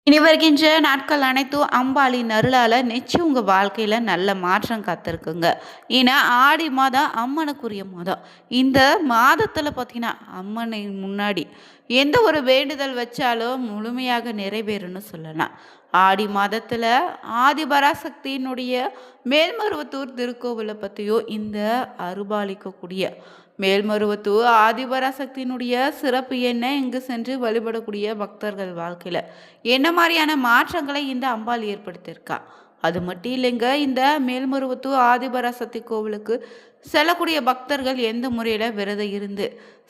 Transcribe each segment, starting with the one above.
இனி வருகின்ற நாட்கள் அனைத்தும் அம்பாளின் அருளால நிச்சயம் உங்க வாழ்க்கையில நல்ல மாற்றம் காத்திருக்குங்க. ஏன்னா ஆடி மாதம் அம்மனுக்குரிய மாதம். இந்த மாதத்துல பார்த்தீங்கன்னா, அம்மனை முன்னாடி எந்த ஒரு வேண்டுதல் வச்சாலும் முழுமையாக நிறைவேறும்னு சொல்லலாம். ஆடி மாதத்துல ஆதிபராசக்தியினுடைய மேல்மருவத்தூர் திருக்கோவிலை பத்தியும் இந்த அருள்பாலிக்கக்கூடிய மேல்மருவத்தூர் ஆதிபராசக்தியினுடைய சிறப்பு என்ன, இங்கு சென்று வழிபடக்கூடிய பக்தர்கள் வாழ்க்கையில என்ன மாதிரியான மாற்றங்களை இந்த அம்பாள் ஏற்படுத்தியிருக்கா. அது மட்டும் இல்லைங்க, இந்த மேல்மருவத்தூர் ஆதிபராசக்தி கோவிலுக்கு செல்லக்கூடிய பக்தர்கள் எந்த முறையில் விரதம் இருந்து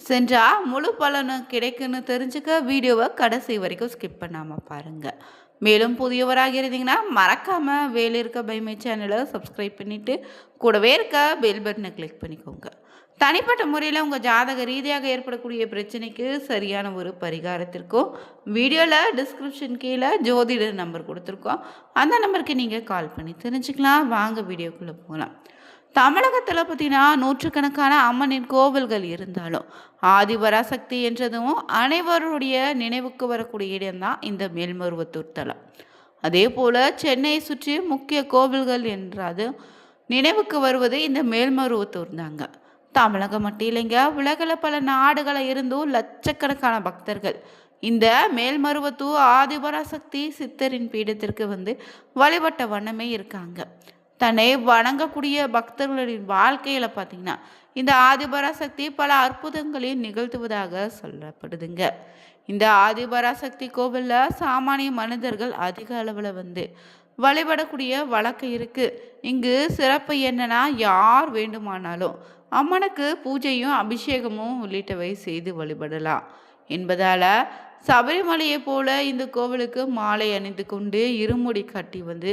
சென்றா முழு பலனும் கிடைக்குன்னு தெரிஞ்சுக்க வீடியோவை கடைசி வரைக்கும் ஸ்கிப் பண்ணாமல் பாருங்கள். மேலும் புதியவராக இருந்தீங்கன்னா மறக்காமல் வேலை இருக்க பைமை சேனலை சப்ஸ்கிரைப் பண்ணிவிட்டு கூடவே இருக்க பெல் பட்டனை கிளிக் பண்ணிக்கோங்க. தனிப்பட்ட முறையில் உங்கள் ஜாதக ரீதியாக ஏற்படக்கூடிய பிரச்சனைக்கு சரியான ஒரு பரிகாரத்திற்கும் வீடியோவில் டிஸ்கிரிப்ஷன் கீழே ஜோதிடர் நம்பர் கொடுத்துருக்கோம். அந்த நம்பருக்கு நீங்கள் கால் பண்ணி தெரிஞ்சுக்கலாம். வாங்க வீடியோக்குள்ளே போகலாம். தமிழகத்தில் பார்த்தீங்கன்னா நூற்றுக்கணக்கான அம்மனின் கோவில்கள் இருந்தாலும் ஆதிபராசக்தி என்றதும் அனைவருடைய நினைவுக்கு வரக்கூடிய இடம்தான் இந்த மேல்மருவத்தூர் தலம். அதே போல் சென்னையை சுற்றி முக்கிய கோவில்கள் என்றாலும் நினைவுக்கு வருவது இந்த மேல்மருவத்தூர் தாங்க. தமிழகம் மட்டும் இல்லைங்க, உலகில் பல நாடுகளை இருந்தும் லட்சக்கணக்கான பக்தர்கள் இந்த மேல்மருவத்தூர் ஆதிபராசக்தி சித்தரின் பீடத்திற்கு வந்து வழிபட்ட வண்ணமே இருக்காங்க. தன்னை வணங்கக்கூடிய பக்தர்களின் வாழ்க்கையில் பார்த்தீங்கன்னா இந்த ஆதிபராசக்தி பல அற்புதங்களையும் நிகழ்த்துவதாக சொல்லப்படுதுங்க. இந்த ஆதிபராசக்தி கோவிலில் சாமானிய மனிதர்கள் அதிக அளவில் வந்து வழிபடக்கூடிய வழக்கம் இருக்குது. இங்கு சிறப்பு என்னன்னா, யார் வேண்டுமானாலும் அம்மனுக்கு பூஜையும் அபிஷேகமும் உள்ளிட்டவை செய்து வழிபடலாம் என்பதால் சபரிமலையை போல இந்த கோவிலுக்கு மாலை அணிந்து கொண்டு இருமுடி கட்டி வந்து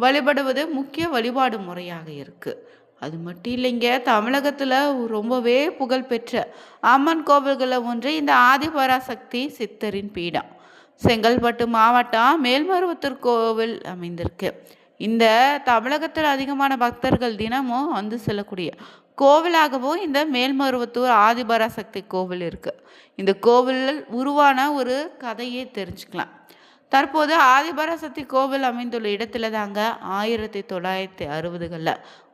வழிபடுவது முக்கிய வழிபாடு முறையாக இருக்குது. அது மட்டும் இல்லைங்க, தமிழகத்தில் ரொம்பவே புகழ்பெற்ற அம்மன் கோவில்களில் ஒன்று இந்த ஆதிபராசக்தி சித்தரின் பீடம். செங்கல்பட்டு மாவட்டம் மேல்மருவத்தூர் கோவில் அமைந்திருக்கு. இந்த தமிழகத்தில் அதிகமான பக்தர்கள் தினமும் வந்து செல்லக்கூடிய கோவிலாகவும் இந்த மேல்மருவத்தூர் ஆதிபராசக்தி கோவில் இருக்குது. இந்த கோவிலில் உருவான ஒரு கதையை தெரிஞ்சுக்கலாம். தற்போது ஆதிபராசக்தி கோவில் அமைந்துள்ள இடத்துல தாங்க 1960களில்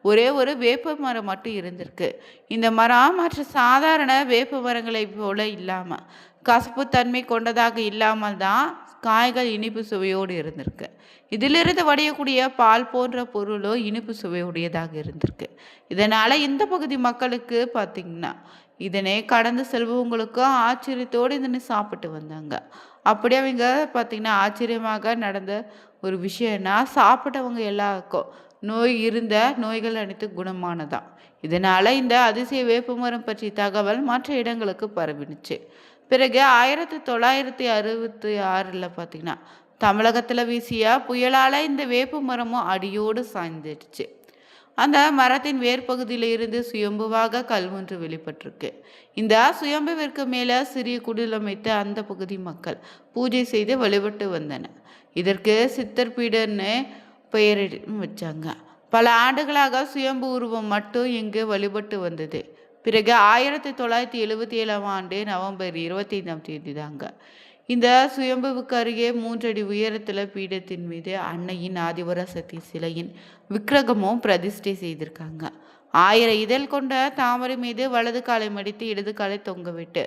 ஒரே ஒரு வேப்ப மரம் மட்டும் இருந்திருக்கு. இந்த மரம் மற்ற சாதாரண வேப்ப மரங்களை போல இல்லாமல் கசப்பு தன்மை கொண்டதாக இல்லாமல் தான் காய்கள் இனிப்பு சுவையோடு இருந்திருக்கு. இதிலிருந்து வடியக்கூடிய பால் போன்ற பொருளோ இனிப்பு சுவையுடையதாக இருந்திருக்கு. இதனால் இந்த பகுதி மக்களுக்கு பார்த்திங்கன்னா இதனை கடந்து செல்வங்களுக்கும் ஆச்சரியத்தோடு இதனை சாப்பிட்டு வந்தாங்க. அப்படி அவங்க பார்த்திங்கன்னா ஆச்சரியமாக நடந்த ஒரு விஷயம்னா, சாப்பிட்டவங்க எல்லாருக்கும் நோய் இருந்த நோய்கள் அனைத்து குணமானதான். இதனால் இந்த அதிசய வேப்பமரம் பற்றிய தகவல் மற்ற இடங்களுக்கு பரவினுச்சு. பிறகு 1966 பார்த்திங்கன்னா தமிழகத்தில் வீசிய புயலால் இந்த வேப்ப மரமும் அடியோடு சாய்ந்துடுச்சு. அந்த மரத்தின் வேர்பகுதியில் இருந்து சுயம்புவாக கல் ஒன்று வெளிப்பட்டிருக்கு. இந்த சுயம்புவிற்கு மேலே சிறிய குடில் அமைத்த அந்த பகுதி மக்கள் பூஜை செய்து வழிபட்டு வந்தனர். இதற்கு சித்தர் பீடன்னு பெயர் வச்சாங்க. பல ஆண்டுகளாக சுயம்பு உருவம் மட்டும் இங்கு வழிபட்டு வந்தது. பிறகு 1977 நவம்பர் 25 தாங்க இந்த சுயம்புவுக்கு அருகே 3 அடி உயரத்தில் பீடத்தின் மீது அன்னையின் ஆதிபராசக்தி சிலையின் விக்கிரகமும் பிரதிஷ்டை செய்திருக்காங்க. 1000 இதழ் கொண்ட தாமரை மீது வலது காலை மடித்து இடது காலை தொங்க விட்டு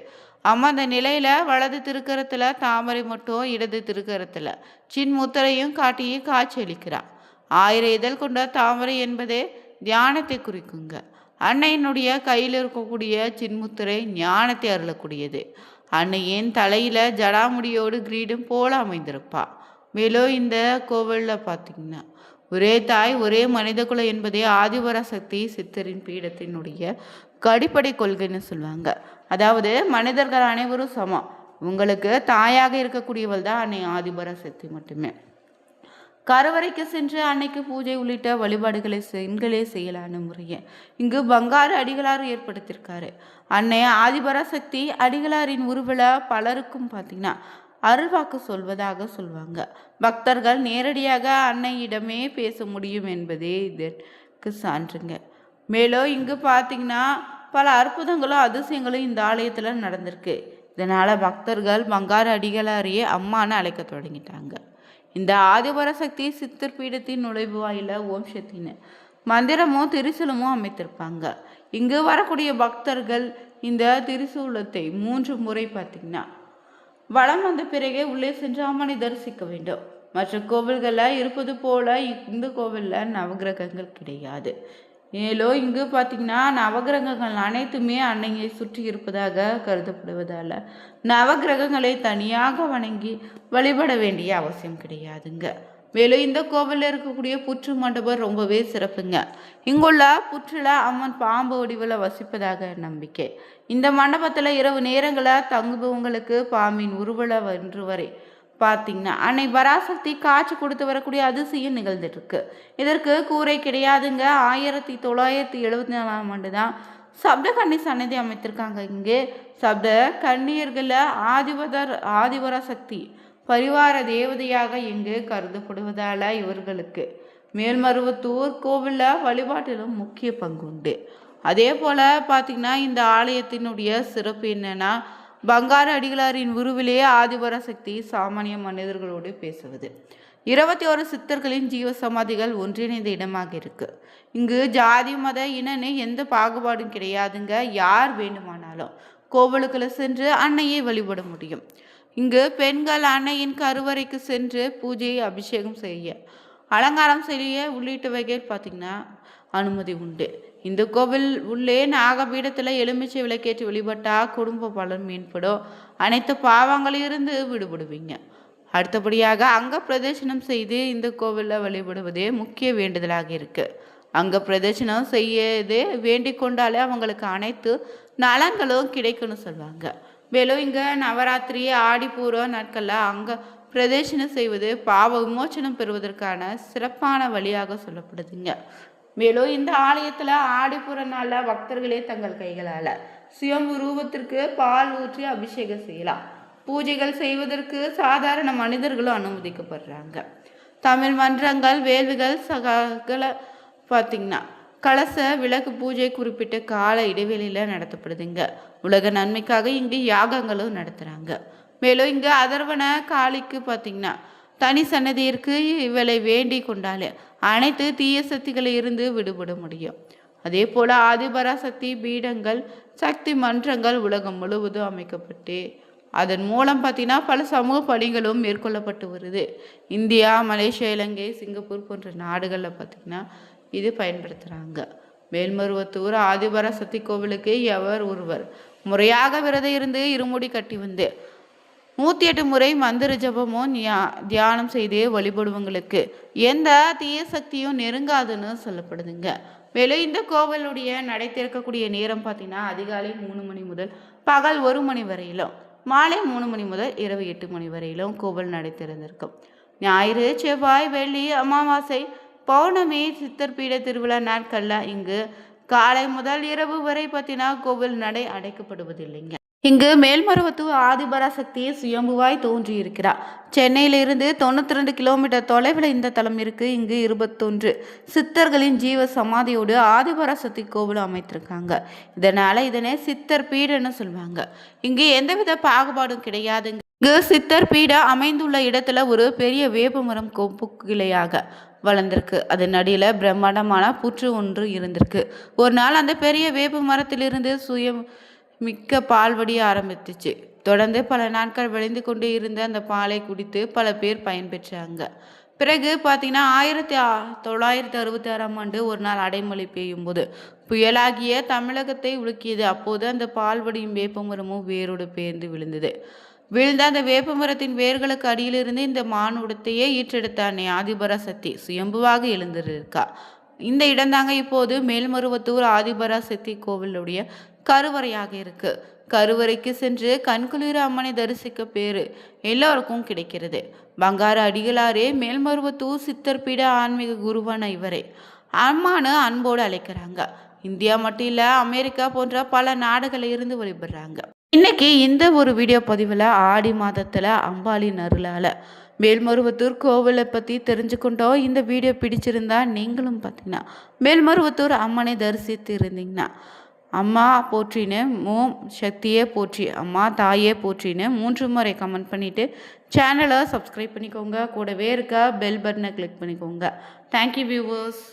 அந்த நிலையில வலது திருக்கரத்துல தாமரை மட்டும் இடது திருக்கரத்துல சின்முத்திரையும் காட்டி காட்சியளிக்கிறார். 1000 இதழ் கொண்ட தாமரை என்பதே தியானத்தை குறிக்குங்க. அன்னையினுடைய கையில் இருக்கக்கூடிய சின்முத்திரை ஞானத்தை அருளக்கூடியது. அன்னையின் தலையில ஜடாமுடியோடு கிரீடம் போல அமைந்திருப்பா. மேலும் இந்த கோவிலில் பார்த்தீங்கன்னா ஒரே தாய் ஒரே மனித குலம் என்பதே ஆதிபராசக்தி சித்தரின் பீடத்தினுடைய அடிப்படை கொள்கைன்னு சொல்லுவாங்க. அதாவது மனிதர்கள் அனைவரும் சமம். உங்களுக்கு தாயாக இருக்கக்கூடியவள் தான் அன்னை ஆதிபராசக்தி மட்டுமே. கருவறைக்கு சென்று அன்னைக்கு பூஜை உள்ளிட்ட வழிபாடுகளை பெண்களே செய்யலான முறையை இங்கு பங்காரு அடிகளார் ஏற்படுத்தியிருக்காரு. அன்னை ஆதிபராசக்தி அடிகளாரின் உருவில் பலருக்கும் பார்த்தீங்கன்னா அருள்வாக்கு சொல்வதாக சொல்லுவாங்க. பக்தர்கள் நேரடியாக அன்னையிடமே பேச முடியும் என்பதே இதற்கு சான்றுங்க. மேலும் இங்கு பார்த்தீங்கன்னா பல அற்புதங்களும் அதிசயங்களும் இந்த ஆலயத்தில் நடந்திருக்கு. இதனால் பக்தர்கள் பங்காரு அடிகளாரையே அம்மான்னு அழைக்க தொடங்கிட்டாங்க. இந்த ஆதிபராசக்தி சித்தர் பீடத்தின் நுழைவு வாயில ஓம் சக்தின்னு மந்திரமும் திரிசூலமும் அமைத்திருப்பாங்க. இங்கு வரக்கூடிய பக்தர்கள் இந்த திரிசூலத்தை 3 முறை பார்த்திங்கன்னா வலம் வந்த பிறகே உள்ளே சென்று அம்மனை தரிசிக்க வேண்டும். மற்ற கோவில்களில் இருப்பது போல இந்த கோவிலில் நவகிரகங்கள் கிடையாது. மேலும் இங்கு பார்த்திங்கன்னா நவகிரகங்கள் அனைத்துமே அன்னையை சுற்றி இருப்பதாக கருதப்படுவதால் நவகிரகங்களை தனியாக வணங்கி வழிபட வேண்டிய அவசியம் கிடையாதுங்க. மேலும் இந்த கோவிலில் இருக்கக்கூடிய புற்று மண்டபம் ரொம்பவே சிறப்புங்க. இங்குள்ள புற்றில் அம்மன் பாம்பு வடிவில் வசிப்பதாக நம்பிக்கை. இந்த மண்டபத்தில் இரவு நேரங்களில் தங்குபவங்களுக்கு பாம்பின் உருவல வென்று வரை பார்த்திங்கன்னா அன்னை பராசக்தி காட்சி கொடுத்து வரக்கூடிய அதிசயம் நிகழ்ந்துட்டு இருக்கு. இதற்கு கூரை கிடையாதுங்க. 1974ஆம் ஆண்டு தான் சப்த கன்னி சன்னதி அமைத்திருக்காங்க. இங்கே சப்த கன்னியர்களில் ஆதிபராசக்தி பரிவார தேவதையாக இங்கு கருதப்படுவதால் இவர்களுக்கு மேல்மருவத்தூர் கோவிலில் வழிபாட்டிலும் முக்கிய பங்கு உண்டு. அதே போல் பார்த்திங்கன்னா இந்த ஆலயத்தினுடைய சிறப்பு என்னென்னா பங்காரு அடிகளாரின் உருவிலேயே ஆதிபராசக்தி சாமானிய மனிதர்களோடு பேசுவது. 21 சித்தர்களின் ஜீவ சமாதிகள் ஒன்றிணைந்த இடமாக இருக்கு. இங்கு ஜாதி மத இனன்னு எந்த பாகுபாடும் கிடையாதுங்க. யார் வேண்டுமானாலும் கோவிலுக்குள்ள சென்று அன்னையை வழிபட முடியும். இங்கு பெண்கள் அன்னையின் கருவறைக்கு சென்று பூஜை அபிஷேகம் செய்ய அலங்காரம் செய்ய உள்ளிட்டவைகள் பார்த்திங்கன்னா அனுமதி உண்டு. இந்த கோவில் உள்ளே நாகபீடத்தில் எலுமிச்சை விளக்கேற்றி வழிபட்டால் குடும்ப பலன் மேம்படும். அனைத்து பாவங்களிலிருந்து விடுபடுவீங்க. அடுத்தபடியாக அங்க பிரதர்சனம் செய்து இந்த கோவிலில் வழிபடுவதே முக்கிய வேண்டுதலாக இருக்குது. அங்க பிரதர்சனம் செய்யதே வேண்டிக் கொண்டாலே அவங்களுக்கு அனைத்து நலங்களும் கிடைக்கும்னு சொல்லுவாங்க. மேலும் இங்கே நவராத்திரி ஆடிப்பூர நாட்களில் அங்கே பிரதர்சனம் செய்வது பாவ விமோச்சனம் பெறுவதற்கான சிறப்பான வழியாக சொல்லப்படுதுங்க. மேலும் இந்த ஆலயத்தில் ஆடிப்புற நாளில் பக்தர்களே தங்கள் கைகளால் சுயம்பு ரூபத்திற்கு பால் ஊற்றி அபிஷேகம் செய்யலாம். பூஜைகள் செய்வதற்கு சாதாரண மனிதர்களும் அனுமதிக்கப்படுறாங்க. தமிழ் மன்றங்கள் வேள்விகள் சகல பார்த்திங்கன்னா கலச விளக்கு பூஜை குறிப்பிட்ட கால இடைவெளியில் நடத்தப்படுதுங்க. உலக நன்மைக்காக இங்கு யாகங்களும் நடத்துகிறாங்க. மேலும் இங்கே அதர்வன காளிக்கு பார்த்திங்கன்னா தனி சன்னதியிற்கு இவளை வேண்டி கொண்டாலே அனைத்து தீய சக்திகளில் இருந்து விடுபட முடியும். அதே போல் ஆதிபராசக்தி பீடங்கள் சக்தி மன்றங்கள் உலகம் முழுவதும் அமைக்கப்பட்டு அதன் மூலம் பார்த்திங்கன்னா பல சமூக பணிகளும் மேற்கொள்ளப்பட்டு வருது. இந்தியா, மலேசியா, இலங்கை, சிங்கப்பூர் போன்ற நாடுகளில் பார்த்திங்கன்னா இது பயன்படுத்துகிறாங்க. மேல்மருவத்தூர் ஆதிபராசக்தி கோவிலுக்கு எவர் ஒருவர் முறையாக விரதம் இருந்து இருமுடி கட்டி வந்து 108 முறை மந்திர ஜபமும் தியானம் செய்து வழிபடுவங்களுக்கு எந்த தீய சக்தியும் நெருங்காதுன்னு சொல்லப்படுதுங்க. மேலும் இந்த கோவிலுடைய நடை திறக்கக்கூடிய நேரம் பார்த்திங்கன்னா அதிகாலை 3 மணி முதல் பகல் 1 மணி வரையிலும், மாலை 3 மணி முதல் இரவு 8 மணி வரையிலும் கோவில் நடை திறந்திருக்கும். ஞாயிறு, செவ்வாய், வெள்ளி, அமாவாசை, பௌர்ணமி, சித்தர் பீட திருவிழா நாட்களில் இங்கு காலை முதல் இரவு வரை பார்த்திங்கன்னா கோவில் நடை அடைக்கப்படுவதில்லைங்க. இங்கு மேல்மருவத்தூர் ஆதிபராசக்தி சுயம்புவாய் தோன்றி இருக்கிறார். சென்னையிலிருந்து 92 கிலோமீட்டர் தொலைவில் இந்த தலம் இருக்கு. இங்கு 21 சித்தர்களின் ஜீவ சமாதியோடு ஆதிபராசக்தி கோவில் அமைத்திருக்காங்க. இதனால இதனை சித்தர் பீடன்னு சொல்லுவாங்க. இங்கு எந்தவித பாகுபாடும் கிடையாதுங்க. இங்கு சித்தர் பீடம் அமைந்துள்ள இடத்துல ஒரு பெரிய வேப்பமரம் கொம்பு கிளையாக வளர்ந்திருக்கு. அதன் அடியில் பிரம்மாண்டமான புற்று ஒன்று இருந்திருக்கு. ஒரு நாள் அந்த பெரிய வேப்ப மரத்திலிருந்து மிக்க பால் வடிய ஆரம்பித்துச்சு. தொடர்ந்து பல நாட்கள் விளைந்து கொண்டே இருந்த அந்த பாலை குடித்து பல பேர் பயன்பெற்றாங்க. பிறகு பார்த்தீங்கன்னா 1966ஆம் ஆண்டு ஒரு நாள் அடைமழை பெய்யும் போது புயலாகிய தமிழகத்தை உலுக்கியது. அப்போது அந்த பால் வடியும் வேப்பமரமும் வேரோடு பெயர்ந்து விழுந்தது. விழுந்த அந்த வேப்பமரத்தின் வேர்களுக்கு அடியிலிருந்து இந்த மானுடத்தையே ஈற்றெடுத்த அன்னை ஆதிபராசக்தி சுயம்புவாக எழுந்திருக்கா. இந்த இடம்தாங்க இப்போது மேல்மருவத்தூர் ஆதிபராசக்தி கோவிலுடைய கருவறையாக இருக்கு. கருவறைக்கு சென்று கண்குளிர அம்மனை தரிசிக்க பேரு எல்லோருக்கும் கிடைக்கிறது. பங்காரு அடிகளாரே மேல்மருவத்தூர் சித்தர்பீட ஆன்மீக குருவான இவரை அம்மானு அன்போடு அழைக்கிறாங்க. இந்தியா மட்டும் இல்லை, அமெரிக்கா போன்ற பல நாடுகளில் இருந்து வழிபடுறாங்க. இன்னைக்கு இந்த ஒரு வீடியோ பதிவில் ஆடி மாதத்தில் அம்பாளின் அருளால் மேல்மருவத்தூர் கோவிலை பற்றி தெரிஞ்சுக்கிட்டோம். இந்த வீடியோ பிடிச்சிருந்தா நீங்களும் பார்த்தீங்கன்னா மேல்மருவத்தூர் அம்மனை தரிசித்து இருந்தீங்கன்னா அம்மா போற்றின்னு, ஓம் சக்தியே போற்றி, அம்மா தாயே போற்றின்னு 3 முறை கமெண்ட் பண்ணிவிட்டு சேனலை சப்ஸ்கிரைப் பண்ணிக்கோங்க. கூடவே இருக்க பெல் பட்டனை கிளிக் பண்ணிக்கோங்க. Thank you viewers.